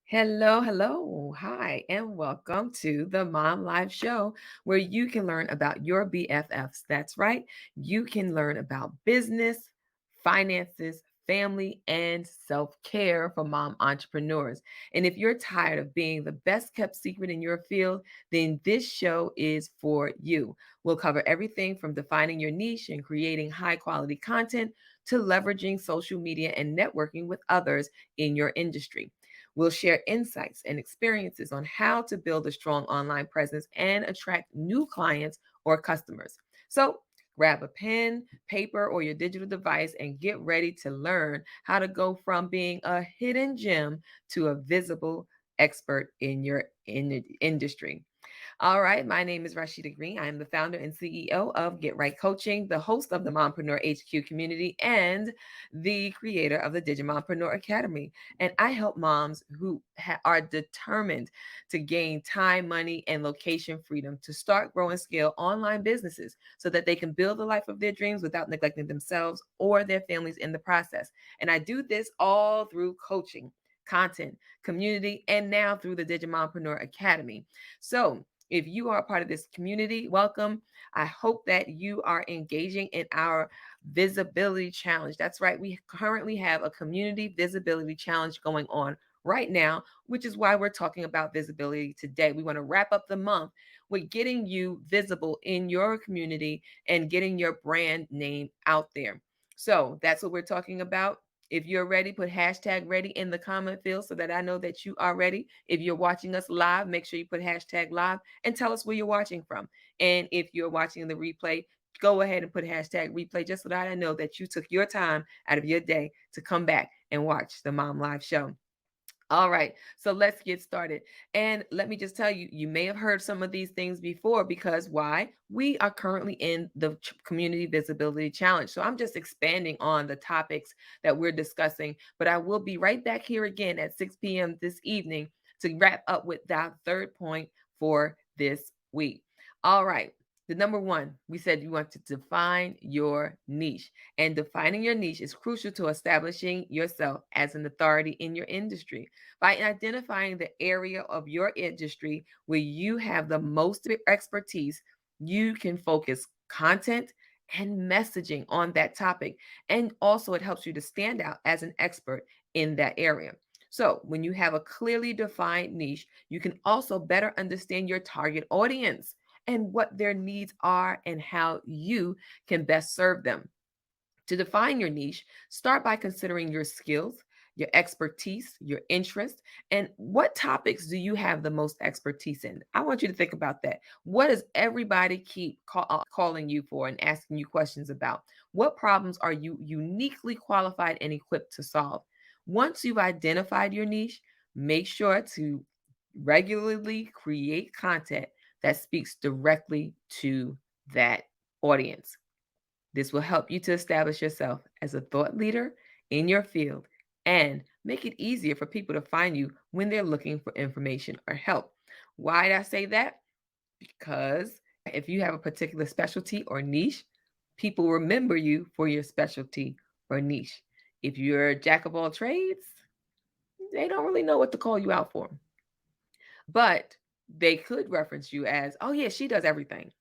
Hello, hello. Hi, and welcome to the Mom Live Show, where you can learn about your BFFs. That's right. You can learn about business, finances, family, and self care for mom entrepreneurs. And if you're tired of being the best kept secret in your field, then this show is for you. We'll cover everything from defining your niche and creating high quality content to leveraging social media and networking with others in your industry. We'll share insights and experiences on how to build a strong online presence and attract new clients or customers. So, grab a pen, paper, or your digital device and get ready to learn how to go from being a hidden gem to a visible expert in your industry. All right. My name is Rashida Green. I am the founder and CEO of Get Right Coaching, the host of the Mompreneur HQ community, and the creator of the Digimompreneur Academy. And I help moms who are determined to gain time, money, and location freedom to start, grow, and scale online businesses so that they can build the life of their dreams without neglecting themselves or their families in the process. And I do this all through coaching, content, community, and now through the Digimompreneur Academy. So, if you are a part of this community, welcome. I hope that you are engaging in our visibility challenge. That's right. We currently have a community visibility challenge going on right now, which is why we're talking about visibility today. We want to wrap up the month with getting you visible in your community and getting your brand name out there. So that's what we're talking about. If you're ready, put hashtag ready in the comment field so that I know that you are ready. If you're watching us live, make sure you put hashtag live and tell us where you're watching from. And if you're watching the replay, go ahead and put hashtag replay just so that I know that you took your time out of your day to come back and watch the Mom Live show. All right, so let's get started. And let me just tell you, you may have heard some of these things before because why? We are currently in the Community Visibility Challenge. So I'm just expanding on the topics that we're discussing, but I will be right back here again at 6 p.m. this evening to wrap up with that third point for this week. All right. The number one, we said you want to define your niche. And defining your niche is crucial to establishing yourself as an authority in your industry. By identifying the area of your industry where you have the most expertise, you can focus content and messaging on that topic. And also, it helps you to stand out as an expert in that area. So, when you have a clearly defined niche, you can also better understand your target audience and what their needs are and how you can best serve them. To define your niche, start by considering your skills, your expertise, your interest, and what topics do you have the most expertise in? I want you to think about that. What does everybody keep calling you for and asking you questions about? What problems are you uniquely qualified and equipped to solve? Once you've identified your niche, make sure to regularly create content that speaks directly to that audience. This will help you to establish yourself as a thought leader in your field and make it easier for people to find you when they're looking for information or help. Why did I say that? Because if you have a particular specialty or niche, people remember you for your specialty or niche. If you're a jack of all trades, they don't really know what to call you out for. But they could reference you as, oh, yeah, she does everything.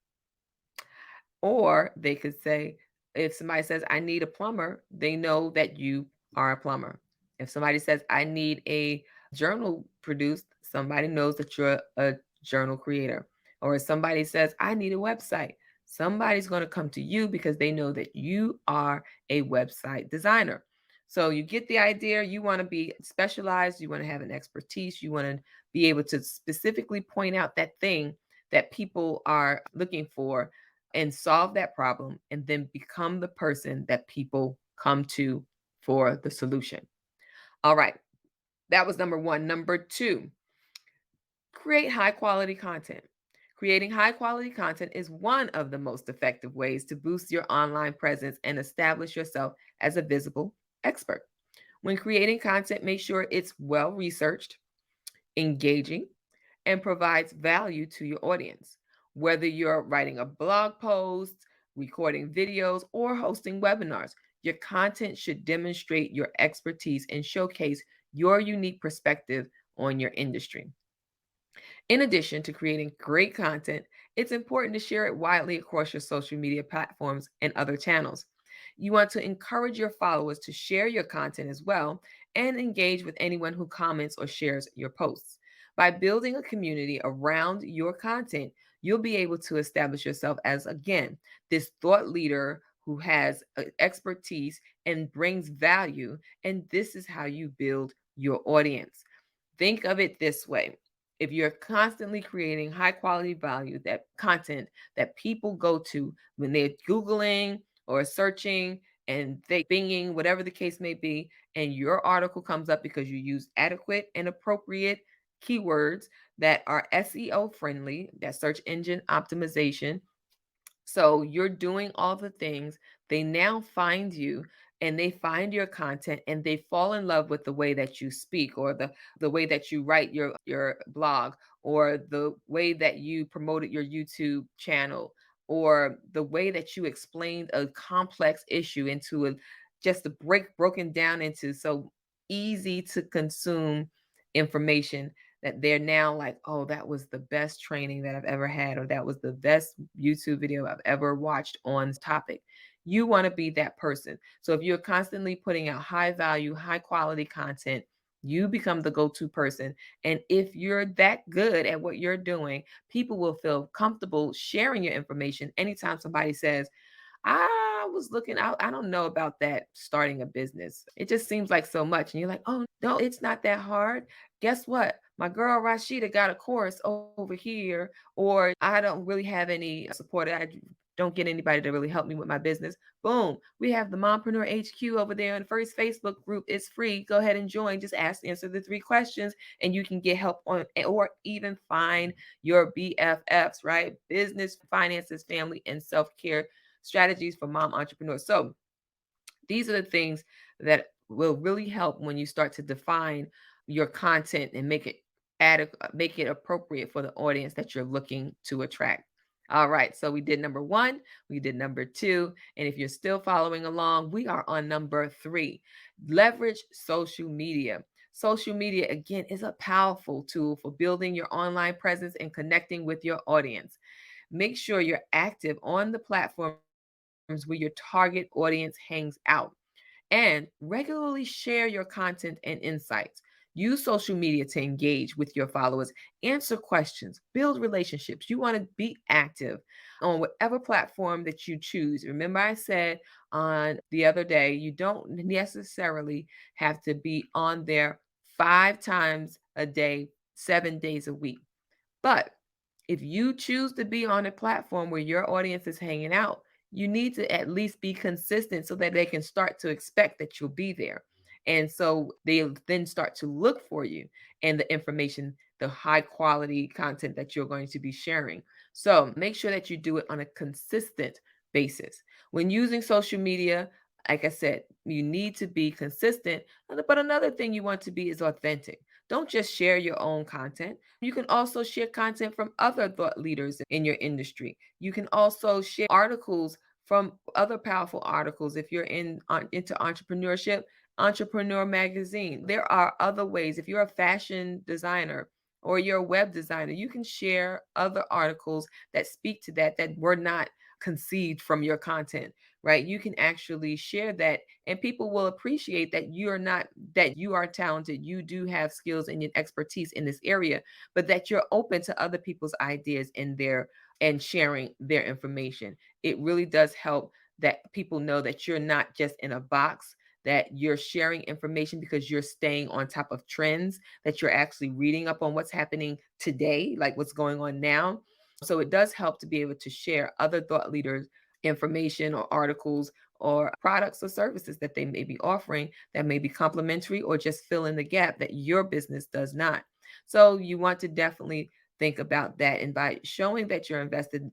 Or they could say, if somebody says, I need a plumber, they know that you are a plumber. If somebody says, I need a journal produced, somebody knows that you're a journal creator. Or if somebody says, I need a website, somebody's going to come to you because they know that you are a website designer. So you get the idea. You want to be specialized, you want to have an expertise, you want to be able to specifically point out that thing that people are looking for and solve that problem and then become the person that people come to for the solution. All right. That was number one. Number two, create high quality content. Creating high quality content is one of the most effective ways to boost your online presence and establish yourself as a visible expert. When creating content, make sure it's well researched, engaging, and provides value to your audience. Whether you're writing a blog post, recording videos, or hosting webinars, your content should demonstrate your expertise and showcase your unique perspective on your industry. In addition to creating great content, it's important to share it widely across your social media platforms and other channels. You want to encourage your followers to share your content as well and engage with anyone who comments or shares your posts. By building a community around your content, you'll be able to establish yourself as, again, this thought leader who has expertise and brings value. And this is how you build your audience. Think of it this way. If you're constantly creating high quality value, that content that people go to when they're Googling or searching and they binging, whatever the case may be, and your article comes up because you use adequate and appropriate keywords that are SEO friendly, that search engine optimization, so you're doing all the things. They now find you and they find your content and they fall in love with the way that you speak or the way that you write your blog or the way that you promoted your YouTube channel or the way that you explained a complex issue into a just a broken down into so easy to consume information that they're now like, oh, that was the best training that I've ever had, or that was the best YouTube video I've ever watched on this topic. You want to be that person. So if you're constantly putting out high value, high quality content, you become the go to person. And if you're that good at what you're doing, people will feel comfortable sharing your information anytime somebody says, I was looking out. I don't know about that starting a business. It just seems like so much. And you're like, oh, no, it's not that hard. Guess what? My girl Rashida got a course over here, or I don't really have any support. I don't get anybody to really help me with my business. Boom. We have the Mompreneur HQ over there in the first Facebook group. It's free. Go ahead and join. Just answer the 3 questions and you can get help on or even find your BFFs, right? Business, finances, family, and self-care strategies for mom entrepreneurs. So these are the things that will really help when you start to define your content and make it adequate, make it appropriate for the audience that you're looking to attract. All right, so we did number 1, we did number 2, and if you're still following along, we are on number 3. Leverage social media. Social media, again, is a powerful tool for building your online presence and connecting with your audience. Make sure you're active on the platforms where your target audience hangs out and regularly share your content and insights. Use social media to engage with your followers, answer questions, build relationships. You want to be active on whatever platform that you choose. Remember, I said on the other day, you don't necessarily have to be on there 5 times a day, 7 days a week. But if you choose to be on a platform where your audience is hanging out, you need to at least be consistent so that they can start to expect that you'll be there. And so they'll then start to look for you and the information, the high quality content that you're going to be sharing. So make sure that you do it on a consistent basis. When using social media, like I said, you need to be consistent. But another thing you want to be is authentic. Don't just share your own content. You can also share content from other thought leaders in your industry. You can also share articles from other powerful articles. If you're into entrepreneurship, Entrepreneur Magazine. There are other ways. If you're a fashion designer or you're a web designer, you can share other articles that speak to that were not conceived from your content, right? You can actually share that and people will appreciate that you are talented, you do have skills and expertise in this area, but that you're open to other people's ideas and sharing their information. It really does help that people know that you're not just in a box, that you're sharing information because you're staying on top of trends, that you're actually reading up on what's happening today, like what's going on now. So it does help to be able to share other thought leaders information or articles or products or services that they may be offering that may be complementary or just fill in the gap that your business does not. So you want to definitely think about that. And by showing that you're invested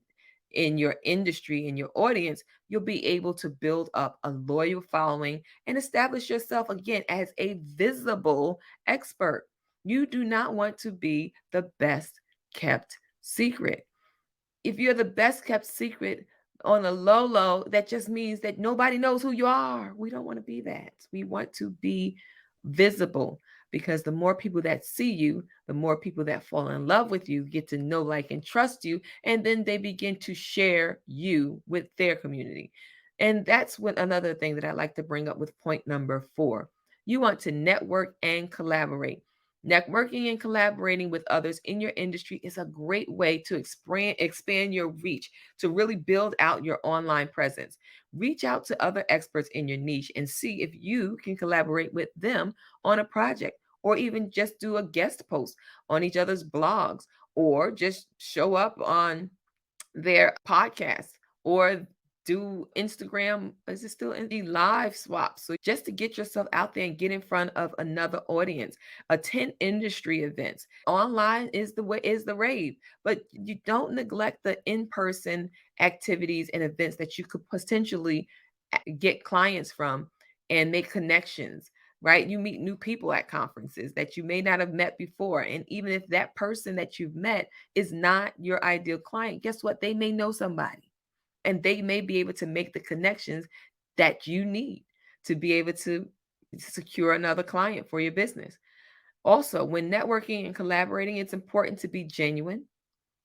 in your industry and your audience, you'll be able to build up a loyal following and establish yourself again as a visible expert. You do not want to be the best kept secret. If you're the best kept secret on a low, that just means that nobody knows who you are. We don't want to be that. We want to be visible. because the more people that see you, the more people that fall in love with you, get to know, like, and trust you, and then they begin to share you with their community. And that's what another thing that I like to bring up with point number 4. You want to network and collaborate. Networking and collaborating with others in your industry is a great way to expand your reach, to really build out your online presence. Reach out to other experts in your niche and see if you can collaborate with them on a project, or even just do a guest post on each other's blogs, or just show up on their podcast, or do Instagram, is it still in the live swap? So just to get yourself out there and get in front of another audience, attend industry events. Online is the way, is the rave, but you don't neglect the in-person activities and events that you could potentially get clients from and make connections. Right? You meet new people at conferences that you may not have met before. And even if that person that you've met is not your ideal client, guess what? They may know somebody, and they may be able to make the connections that you need to be able to secure another client for your business. Also, when networking and collaborating, it's important to be genuine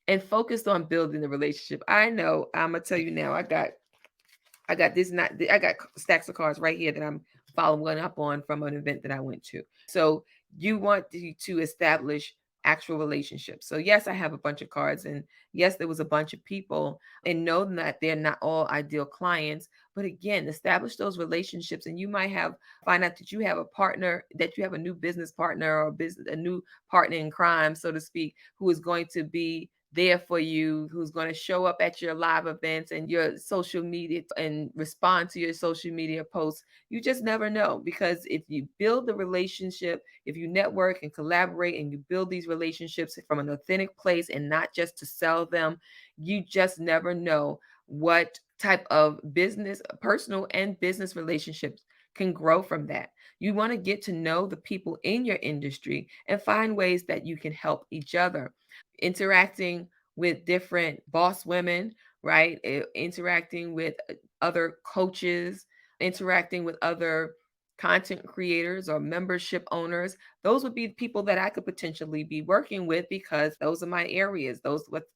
and focused on building the relationship. I know, I'm gonna tell you now, I got this, not I got stacks of cards right here that I'm following up on from an event that I went to. So you want to establish actual relationships. So yes, I have a bunch of cards, and yes, there was a bunch of people, and know that they're not all ideal clients. But again, establish those relationships, and you might have find out that you have a partner, that you have a new business partner, or business a new partner in crime, so to speak, who is going to be there for you, who's going to show up at your live events and your social media and respond to your social media posts. You just never know, because if you build the relationship, if you network and collaborate and you build these relationships from an authentic place and not just to sell them, you just never know what type of business, personal and business relationships can grow from that. You want to get to know the people in your industry and find ways that you can help each other. Interacting with different boss women, right? Interacting with other coaches, interacting with other content creators or membership owners. Those would be people that I could potentially be working with, because those are my areas.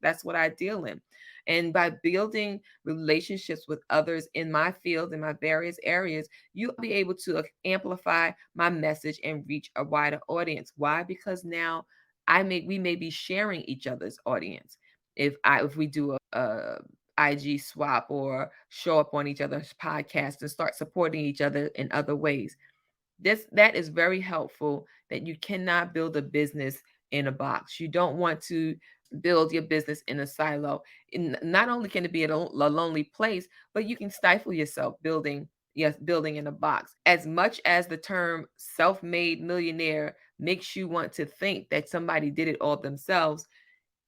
That's what I deal in. And by building relationships with others in my field, in my various areas, you'll be able to amplify my message and reach a wider audience. Why? Because now we may be sharing each other's audience. If we do a IG swap, or show up on each other's podcasts and start supporting each other in other ways. That is very helpful, that you cannot build a business in a box. You don't want to build your business in a silo. Not only can it be a lonely place, but you can stifle yourself building, yes, building in a box. As much as the term self-made millionaire makes you want to think that somebody did it all themselves,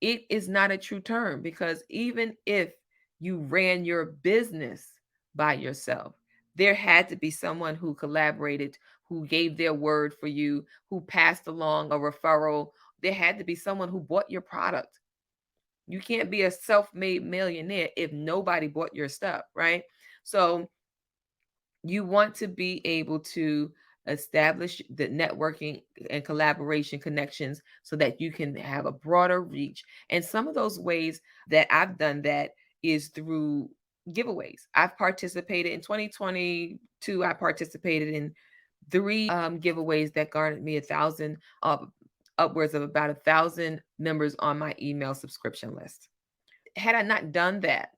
it is not a true term, because even if you ran your business by yourself, there had to be someone who collaborated, who gave their word for you, who passed along a referral. There had to be someone who bought your product. You can't be a self-made millionaire if nobody bought your stuff, right? So you want to be able to establish the networking and collaboration connections so that you can have a broader reach. And some of those ways that I've done that is through giveaways. I've participated in 2022, I participated in three giveaways that garnered me 1,000, upwards of about 1,000 members on my email subscription list. Had I not done that,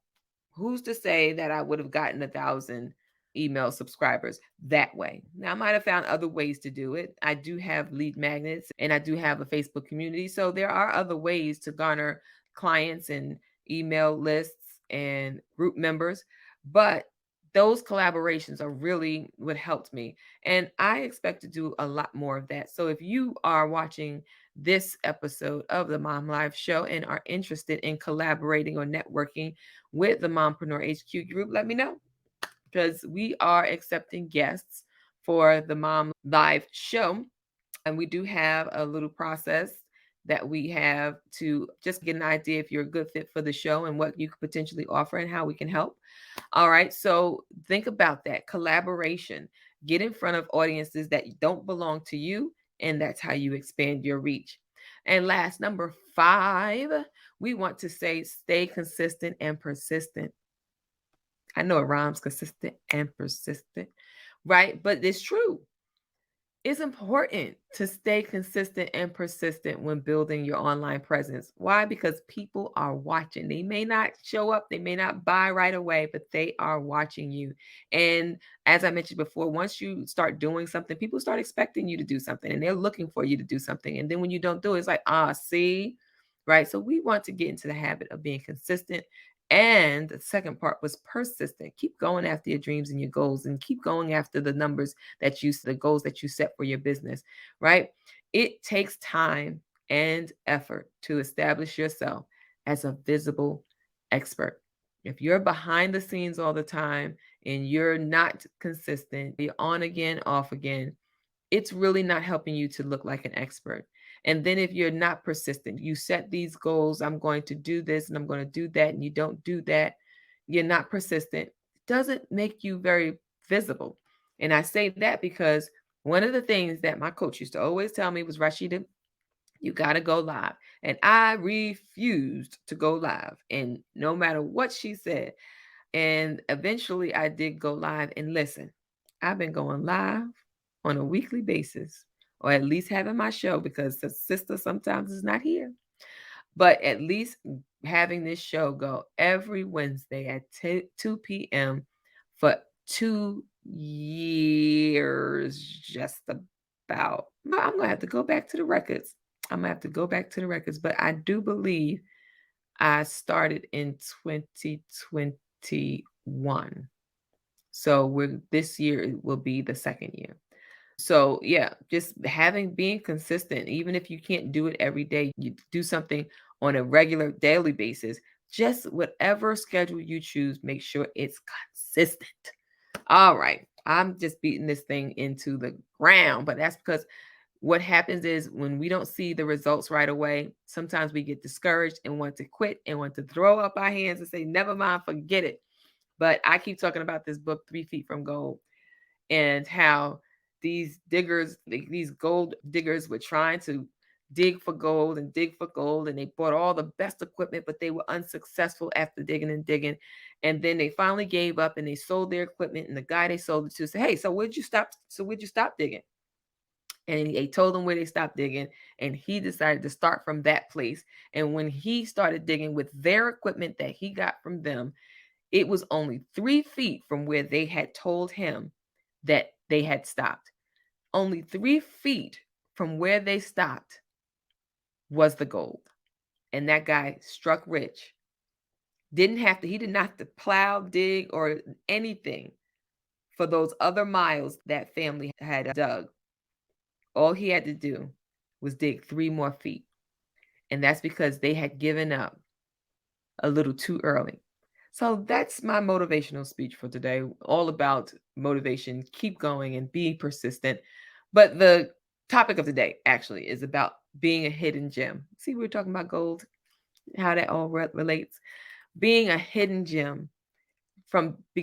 who's to say that I would have gotten 1,000 email subscribers that way? Now, I might have found other ways to do it. I do have lead magnets, and I do have a Facebook community. So there are other ways to garner clients and email lists and group members. But those collaborations are really what helped me. And I expect to do a lot more of that. So if you are watching this episode of the Mom Live Show and are interested in collaborating or networking with the Mompreneur HQ group, let me know, because we are accepting guests for the Mom Live Show. And we do have a little process that we have to just get an idea if you're a good fit for the show and what you could potentially offer and how we can help. All right. So think about that collaboration. Get in front of audiences that don't belong to you And that's how you expand your reach. And last, number 5, we want to say stay consistent and persistent. I know it rhymes, consistent and persistent, right? But it's true. It's important to stay consistent and persistent when building your online presence. Why? Because people are watching. They may not show up, they may not buy right away, but they are watching you. And as I mentioned before, once you start doing something, people start expecting you to do something and they're looking for you to do something. And then when you don't do it, it's like, see, right? So we want to get into the habit of being consistent. And the second part was persistent. Keep going after your dreams and your goals and keep going after the numbers the goals that you set for your business, right? It takes time and effort to establish yourself as a visible expert. If you're behind the scenes all the time and you're not consistent, you're on again, off again, it's really not helping you to look like an expert. And then if you're not persistent, you set these goals, I'm going to do this and I'm going to do that, and you don't do that, you're not persistent, it doesn't make you very visible. And I say that because one of the things that my coach used to always tell me was, Rashida, you got to go live. And I refused to go live. And no matter what she said, and eventually I did go live. And listen, I've been going live on a weekly basis, or at least having my show because the sister sometimes is not here. But at least having this show go every Wednesday at 2 p.m. for 2 years, just about. I'm going to have to go back to the records. I'm going to have to go back to the records. But I do believe I started in 2021. So this year will be the second year. So yeah, just being consistent, even if you can't do it every day, you do something on a regular daily basis. Just whatever schedule you choose, make sure it's consistent. All right. I'm just beating this thing into the ground, but that's because what happens is when we don't see the results right away, sometimes we get discouraged and want to quit and want to throw up our hands and say, never mind, forget it. But I keep talking about this book, 3 Feet from Gold, and how these diggers, these gold diggers, were trying to dig for gold and dig for gold. And they bought all the best equipment, but they were unsuccessful after digging and digging. And then they finally gave up and they sold their equipment. And the guy they sold it to said, hey, so where'd you stop? So where'd you stop digging? And they told him where they stopped digging. And he decided to start from that place. And when he started digging with their equipment that he got from them, it was only 3 feet from where they had told him that they had stopped. Only 3 feet from where they stopped was the gold. And that guy struck rich. He did not have to plow, dig, or anything for those other miles that family had dug. All he had to do was dig 3 more feet. And that's because they had given up a little too early. So that's my motivational speech for today, all about motivation, keep going and be persistent. But the topic of the day actually is about being a hidden gem. See, we were talking about gold, how that all relates. Being a hidden gem, from a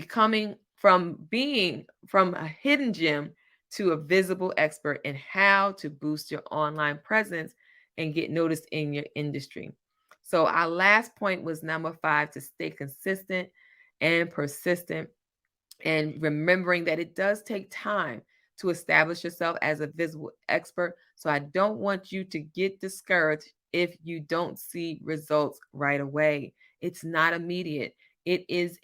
hidden gem to a visible expert in how to boost your online presence and get noticed in your industry. So our last point was number 5, to stay consistent and persistent, and remembering that it does take time to establish yourself as a visible expert. So I don't want you to get discouraged if you don't see results right away. It's not immediate. It is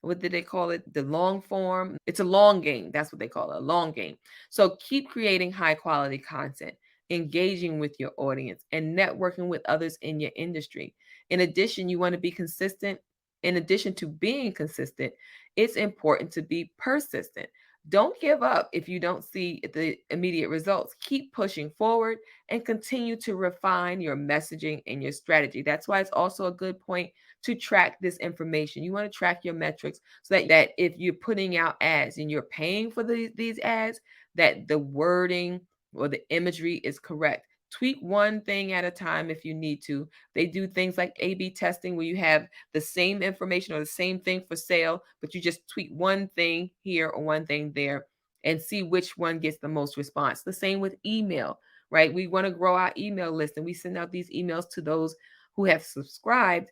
what did they call it? The long form. It's a long game. That's what they call it, a long game. So keep creating high quality content, engaging with your audience, and networking with others in your industry. In addition, you want to be consistent. In addition to being consistent, it's important to be persistent. Don't give up if you don't see the immediate results. Keep pushing forward and continue to refine your messaging and your strategy. That's why it's also a good point to track this information. You want to track your metrics so that if you're putting out ads and you're paying for these ads, that the wording or the imagery is correct. Tweak one thing at a time if you need to. They do things like A/B testing where you have the same information or the same thing for sale, but you just tweak one thing here or one thing there. and see which one gets the most response. The same with email, right? We want to grow our email list and we send out these emails to those who have subscribed,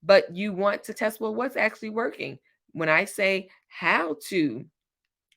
but you want to test, well, what's actually working? When I say how to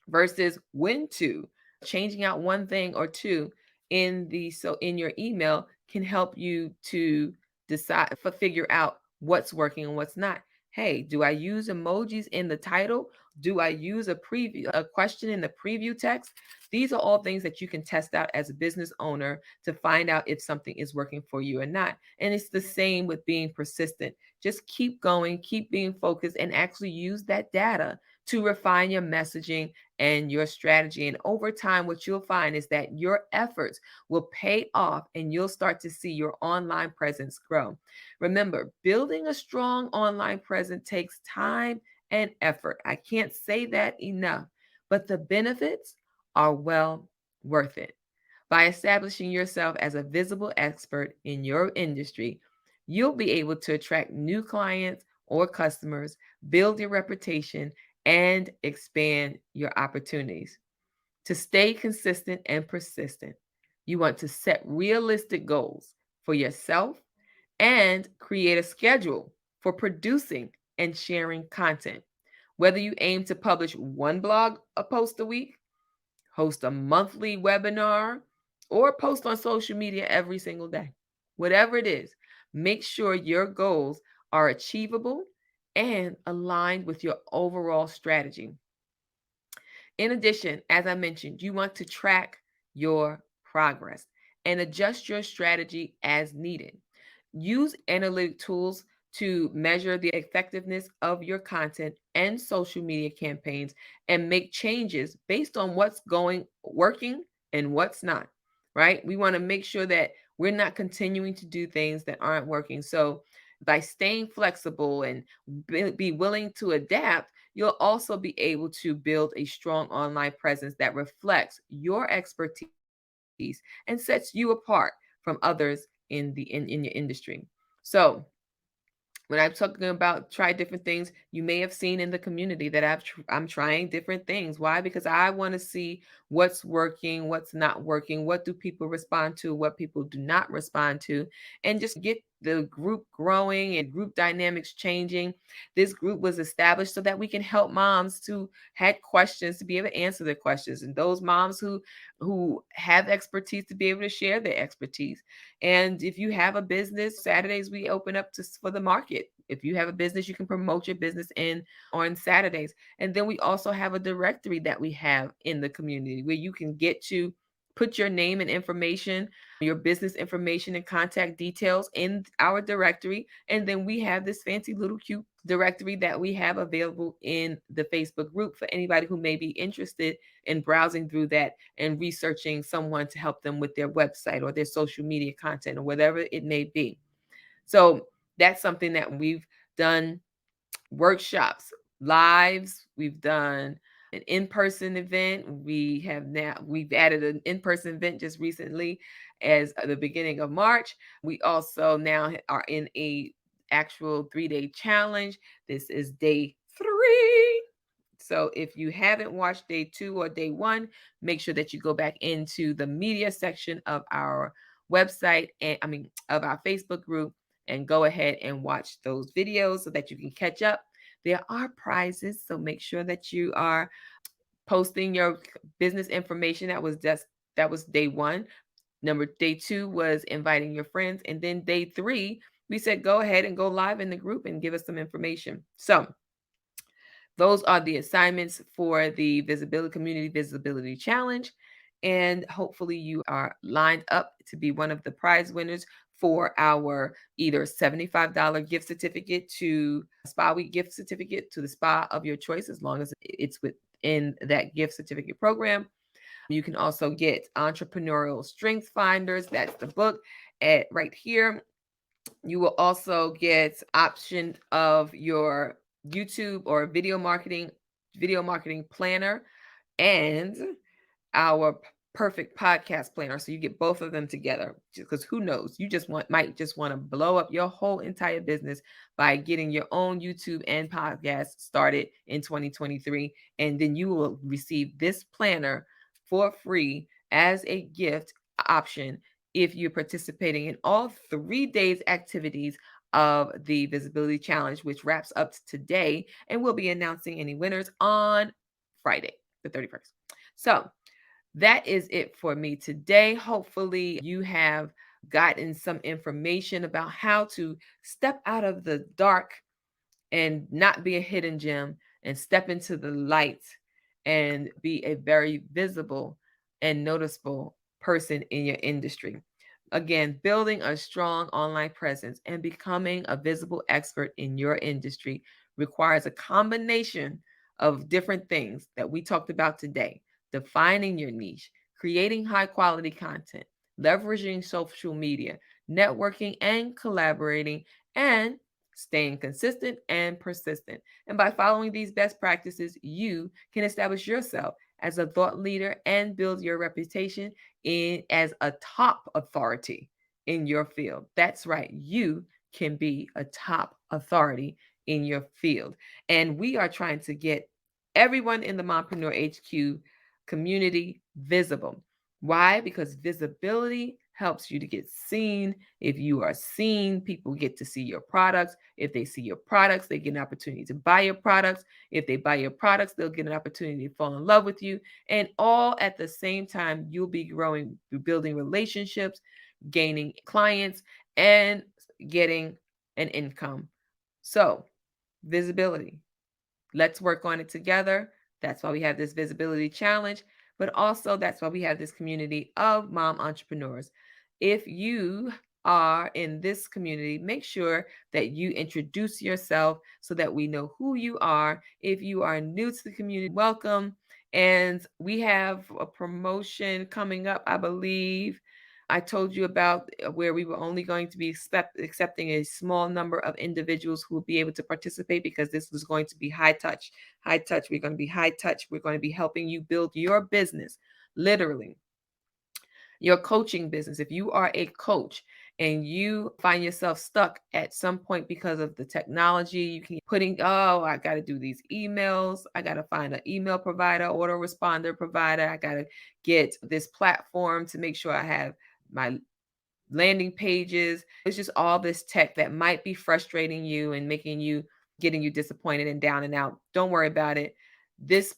versus when to, changing out one thing or two in your email can help you to decide, figure out what's working and what's not. Hey, do I use emojis in the title? Do I use a question in the preview text? These are all things that you can test out as a business owner to find out if something is working for you or not. And it's the same with being persistent. Just keep going, keep being focused, and actually use that data to refine your messaging and your strategy. And over time, what you'll find is that your efforts will pay off and you'll start to see your online presence grow. Remember, building a strong online presence takes time and effort. I can't say that enough, but the benefits are well worth it. By establishing yourself as a visible expert in your industry, you'll be able to attract new clients or customers, build your reputation, and expand your opportunities. To stay consistent and persistent, you want to set realistic goals for yourself and create a schedule for producing and sharing content. Whether you aim to publish one blog a post a week, host a monthly webinar, or post on social media every single day, whatever it is, make sure your goals are achievable and aligned with your overall strategy. In addition, as I mentioned, you want to track your progress and adjust your strategy as needed. Use analytic tools to measure the effectiveness of your content and social media campaigns and make changes based on what's working and what's not, right? We want to make sure that we're not continuing to do things that aren't working. So by staying flexible and be willing to adapt, you'll also be able to build a strong online presence that reflects your expertise and sets you apart from others in your industry. So when I'm talking about try different things, you may have seen in the community that I'm trying different things. Why? Because I want to see what's working, what's not working, what do people respond to, what people do not respond to, and just get the group growing and group dynamics changing. This group was established so that we can help moms who had questions to be able to answer their questions, and those moms who have expertise to be able to share their expertise. And if you have a business, Saturdays we open up for the market. If you have a business, you can promote your business in on Saturdays. And then we also have a directory that we have in the community where you can get to put your name and information, your business information and contact details in our directory. And then we have this fancy little cute directory that we have available in the Facebook group for anybody who may be interested in browsing through that and researching someone to help them with their website or their social media content or whatever it may be. So that's something that we've done: workshops, lives. We've done an in-person event. We've added an in-person event just recently as the beginning of March. We also now are in a actual 3-day challenge. This is day 3. So if you haven't watched day 2 or day 1, make sure that you go back into the media section of our website of our Facebook group and go ahead and watch those videos so that you can catch up. There are prizes, so make sure that you are posting your business information. That was day 1. Day 2 was inviting your friends, and then day 3 we said go ahead and go live in the group and give us some information. So those are the assignments for the Community Visibility Challenge. And hopefully you are lined up to be one of the prize winners for our either $75 gift certificate to Spa Week gift certificate to the spa of your choice, as long as it's within that gift certificate program. You can also get Entrepreneurial Strength Finders. That's the book right here. You will also get option of your YouTube or video marketing planner and our perfect podcast planner. So you get both of them together, because who knows, you might just want to blow up your whole entire business by getting your own YouTube and podcast started in 2023. And then you will receive this planner for free as a gift option if you're participating in all 3 days activities of the Visibility Challenge, which wraps up today. And we'll be announcing any winners on Friday, the 31st. So that is it for me today. Hopefully, you have gotten some information about how to step out of the dark and not be a hidden gem and step into the light and be a very visible and noticeable person in your industry. Again, building a strong online presence and becoming a visible expert in your industry requires a combination of different things that we talked about today: defining your niche, creating high quality content, leveraging social media, networking and collaborating, and staying consistent and persistent. And by following these best practices, you can establish yourself as a thought leader and build your reputation as a top authority in your field. That's right, you can be a top authority in your field. And we are trying to get everyone in the Mompreneur HQ community visible. Why? Because visibility helps you to get seen. If you are seen, people get to see your products. If they see your products, they get an opportunity to buy your products. If they buy your products, they'll get an opportunity to fall in love with you. And all at the same time, you'll be growing, building relationships, gaining clients, and getting an income. So, visibility. Let's work on it together. That's why we have this visibility challenge, but also that's why we have this community of mom entrepreneurs. If you are in this community, make sure that you introduce yourself so that we know who you are. If you are new to the community, welcome. And we have a promotion coming up, I believe. I told you about where we were only going to be accepting a small number of individuals who will be able to participate, because this was going to be high touch. High touch. We're going to be high touch. We're going to be helping you build your business, literally your coaching business. If you are a coach and you find yourself stuck at some point because of the technology, you can putting, oh, I got to do these emails. I got to find an email provider, autoresponder provider. I got to get this platform to make sure I have my landing pages. It's just all this tech that might be frustrating you and getting you disappointed and down and out. Don't worry about it. This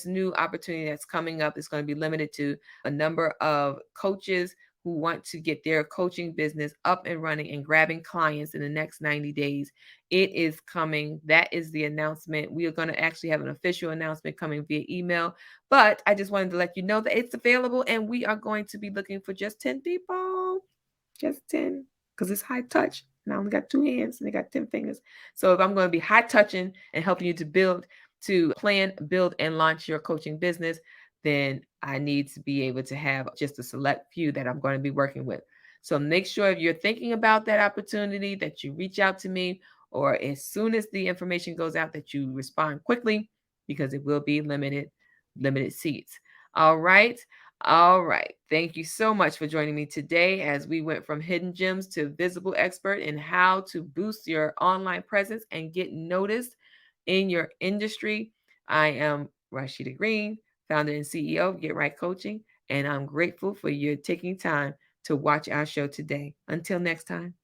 new opportunity that's coming up is going to be limited to a number of coaches who want to get their coaching business up and running and grabbing clients in the next 90 days. It is coming. That is the announcement. We are going to actually have an official announcement coming via email, but I just wanted to let you know that it's available, and we are going to be looking for just 10 people. Just 10, because it's high touch. And I only got 2 hands and they got 10 fingers. So if I'm going to be high touching and helping you to plan, build, and launch your coaching business, then I need to be able to have just a select few that I'm going to be working with. So make sure if you're thinking about that opportunity that you reach out to me, or as soon as the information goes out, that you respond quickly, because it will be limited seats. All right. All right. Thank you so much for joining me today as we went from hidden gems to visible expert in how to boost your online presence and get noticed in your industry. I am Rashida Green, founder and CEO of Get Right Coaching, and I'm grateful for you taking time to watch our show today. Until next time.